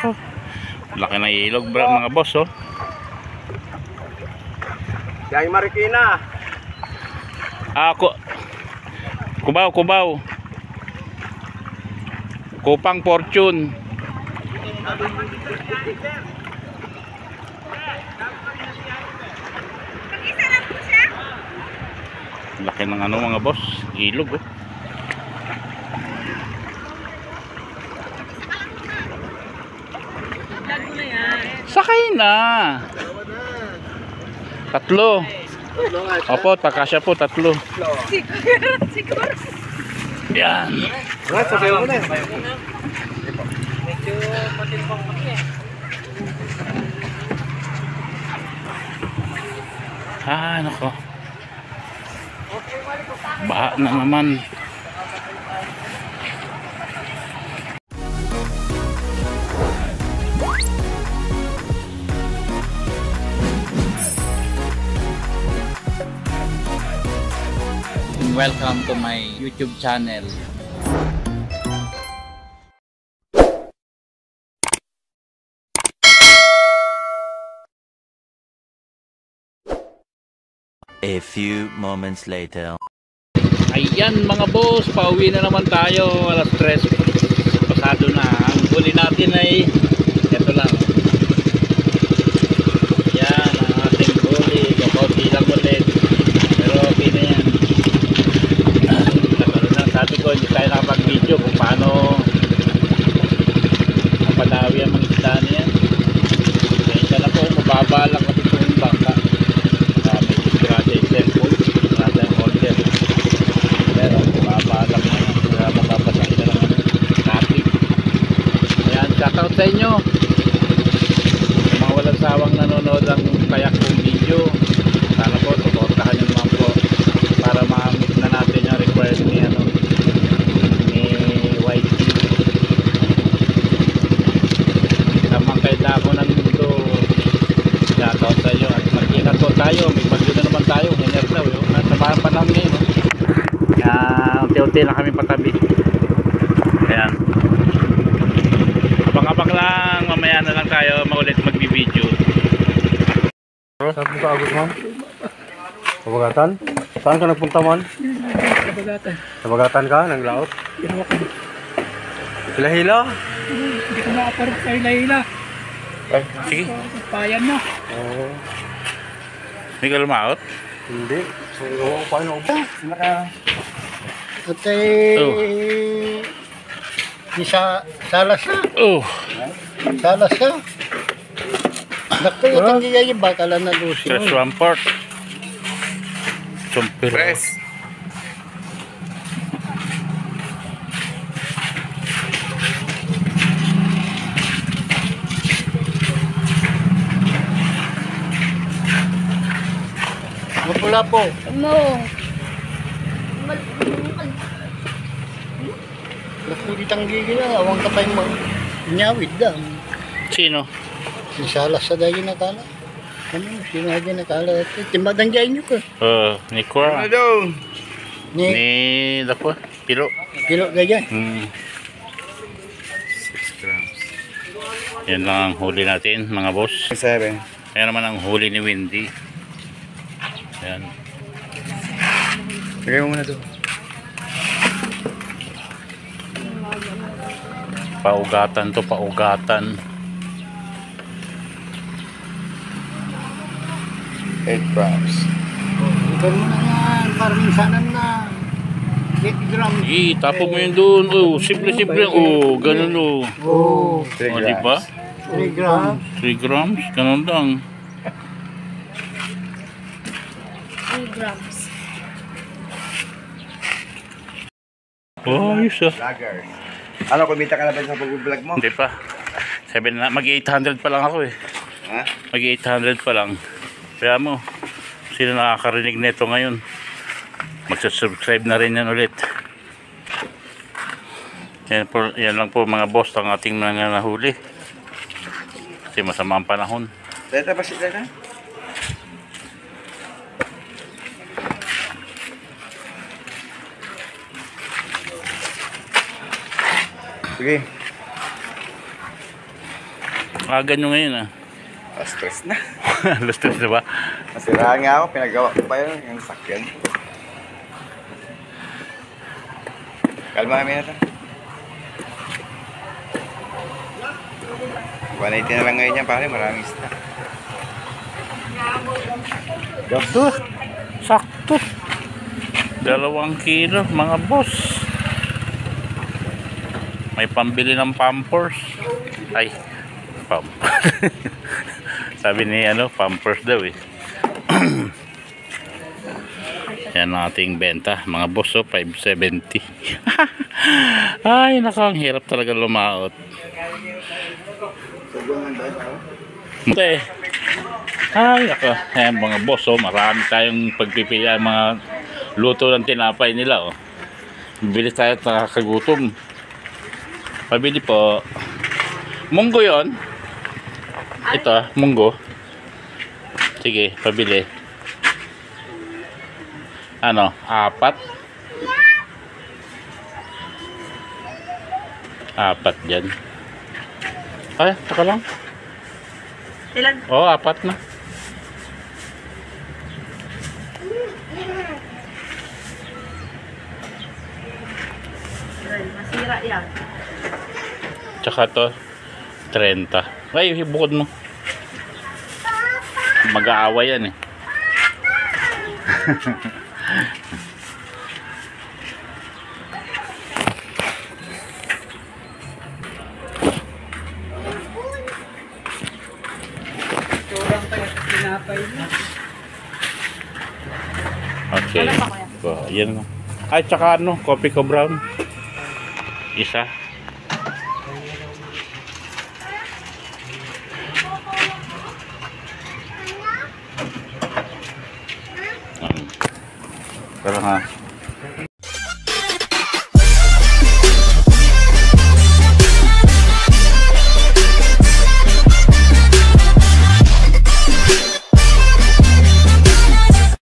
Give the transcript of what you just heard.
Nako. Laki ng ilog mga boss oh. Yang Marikina. Kubaw. Kupang Fortune. Laki ng mga boss, ilog oh. Sakay na. 3. Opo, takasya po 3. Siguro. Yan. Sakay mo na. Medyo matimbang kami eh. Nako. Baha na naman. Welcome to my YouTube channel. A few moments later. Ayan mga boss, pauwi na naman tayo. Alas 3 pasado na. Ang huli natin ay ito lang. Yan ang ating huli. Kapauti lang ulit. Pero okay na yan. Sabi ko, hindi tayo nakapag-video kung paano mapadawi ang mga isda na yan. Kaya na po, mababa lang kasi itong bangka. May disgrada yung cellphone, disgrada yung order. Pero mababa lang na yan. Kaya mababasa kita lang ang traffic. Ayan, shoutout sa inyo. Mga walang sawang nanonood ang kayak kong video. Sana po, suportahan nyo naman po para ma-meet na natin yung required ni ako ng mundo. Shoutout sa inyo at mag-ingat po tayo. May bagyo na naman tayo. Henerlaw yun. Nasa parang panahon ngayon. Unti-unti na kami patabi. Ayan. Abang-abang lang. Mamaya na lang tayo maulit magbibideo. Saan ka agos ma'am? Kabagatan? Saan ka nagpunta man? Kabagatan. Kabagatan ka? Naglaot? Hila-hila? Hindi ko makaparok sa hila-hila. Ay, sige. Payan na. Oo. Hindi ka lumaot? Hindi. Oo, paano ba? At salas na. Oh. Salas na. Nakulit ang gigay bakala na lusi. Fresh one port. Sumpir. Press. Mapula po. No. Nakulit ang gigay na. Awang ka pa yung nyawid da. Sino? Si salas sa dahil nakala. Ano? Sino na nakala? Timbadan dyan nyo ka. Ni Cora. Ano daw? Ni Dako. Pilo. kilo ganyan. 6 grams. Yan lang ang huli natin mga boss. 7. Ayan naman ang huli ni Wendy. Ayan. Lagay mo muna to. Paugatan to, paugatan. 8 grams. Ito mo na yan. Para minsanan na. 8 grams. Tapo mo yun doon. Oh, simple-simple. Oh, ganun oh. Oh. 3 Oh, grams. diba? 3 grams. 3 grams? Ganun lang. 2 grams. Oh, ayos ah. Vloggers. Ano, kumita ka na ba sa pag-vlog mo? Hindi pa. Mag-800 pa lang ako eh. Ha? Mag-800 pa lang. Kaya mo, sino nakakarinig nito ngayon? Magsusubscribe na rin yan ulit. Yan lang po mga boss ang ating mga nahuli. Kasi masama ang panahon. Dito ba sila na? Sige. Aga nyo ngayon ah. Stress na. Alas 3 na ba? Nasiraan nga ako, pinagawa ko pa yun, yung sakyan. Kalma kami na ito. 180 na lang ngayon yan, pare, maraming stock. Sakto. Sakto. 2 kilo, mga boss. May pambili ng Pampers. Ay, Pampers. Sabi ni Pampers daw eh. Yan ang ating benta, mga boss, 570. Ay, nako, ang hirap talaga lumaot. Okay. Ay, nako, ayan mga boss, marami tayong pagpipilian, mga luto ng tinapay nila, Bibilis tayo at nakakagutom. Pabili po. Munggo yon. Ito, munggo. Sige, pabili. 4? Apat dyan. Ay, saka lang. Ilan? 4 na. Masira yan. Tsaka to 30. Ay, bukod mo. Mag-aaway yan eh. Okay. So, yan na. Ay, tsaka coffee ko brown. Isa. Tara nga.